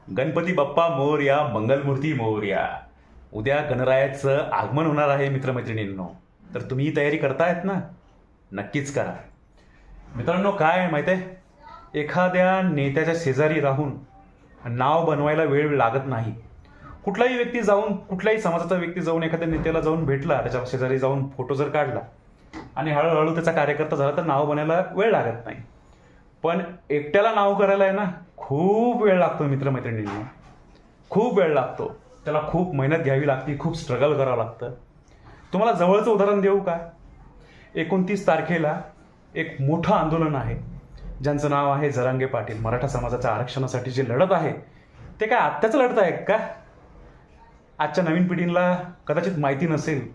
गणपती बाप्पा मोरया, मंगलमूर्ती मोरया. उद्या गणरायाचं आगमन होणार आहे मित्रमैत्रिणींनो. तर तुम्ही तयारी करतायत ना? नक्कीच करा. मित्रांनो, काय आहे माहिती आहे, एखाद्या नेत्याच्या शेजारी राहून नाव बनवायला वेळ लागत नाही. कुठलाही व्यक्ती जाऊन, कुठल्याही समाजाचा व्यक्ती जाऊन एखाद्या नेत्याला जाऊन भेटला, त्याच्या शेजारी जाऊन फोटो जर काढला आणि हळूहळू त्याचा कार्यकर्ता झाला तर नाव बनायला वेळ लागत नाही. पण एकट्याला नाव करायला आहे ना, खूप वेळ लागतो मित्रमैत्रिणींना. खूप वेळ लागतो. त्याला खूप मेहनत घ्यावी लागते, खूप स्ट्रगल करावं लागतं. तुम्हाला जवळचं उदाहरण देऊ का? 29 तारखेला एक मोठं आंदोलन आहे, ज्यांचं नाव आहे जरांगे पाटील. मराठा समाजाच्या आरक्षणासाठी जे लढत आहे ते काय आत्ताच लढत आहेत का? आजच्या नवीन पिढीला कदाचित माहिती नसेल,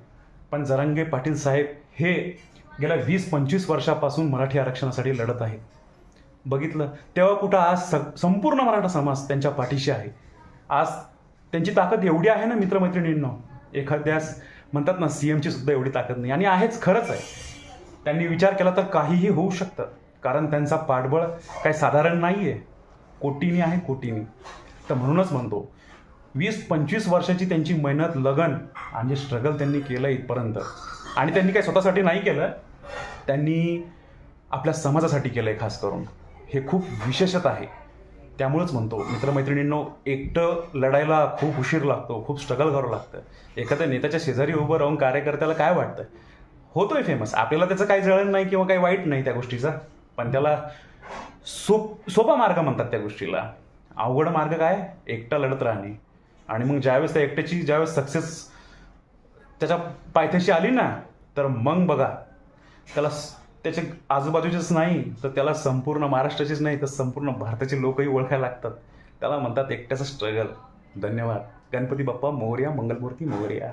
पण जरांगे पाटील साहेब हे गेल्या 20-25 वर्षापासून मराठी आरक्षणासाठी लढत आहेत. बघितलं तेव्हा कुठं, आज संपूर्ण मराठा समाज त्यांच्या पाठीशी आहे. आज त्यांची ताकद एवढी आहे ना मित्रमैत्रिणींनो, एखाद्यास म्हणतात ना सीएमची सुद्धा एवढी ताकद नाही. आणि आहेच, खरंच आहे. त्यांनी विचार केला तर काहीही होऊ शकतं, कारण त्यांचा पाठबळ काही साधारण नाही आहे, कोटीनी आहे, कोटीनी. तर म्हणूनच म्हणतो, 20-25 वर्षाची त्यांची मेहनत, लगन आणि स्ट्रगल त्यांनी केलं इथपर्यंत. आणि त्यांनी काही स्वतःसाठी नाही केलं, त्यांनी आपल्या समाजासाठी केलं आहे खास करून. हे खूप विशेषत आहे. त्यामुळंच म्हणतो मित्रमैत्रिणींनो, एकटं लढायला खूप उशीर लागतो, खूप स्ट्रगल करावं लागतं. एखाद्या नेत्याच्या शेजारी उभं राहून कार्यकर्त्याला काय वाटतं, होतोय फेमस, आपल्याला त्याचं काही जळण नाही किंवा काही वाईट नाही त्या गोष्टीचा, पण त्याला सोपा मार्ग म्हणतात त्या गोष्टीला. अवघड मार्ग काय? एकटा लढत राहणे. आणि मग ज्यावेळेस त्या एकट्याची ज्यावेळेस सक्सेस त्याच्या पायथ्याशी आली ना, तर मग बघा, त्याला त्याच्या आजूबाजूचेच नाही तर त्याला संपूर्ण महाराष्ट्राचीच नाही तर संपूर्ण भारताचे लोकही ओळखायला लागतात. त्याला म्हणतात एकट्याचं स्ट्रगल. धन्यवाद. गणपती बाप्पा मोरया, मंगलमूर्ती मोरया.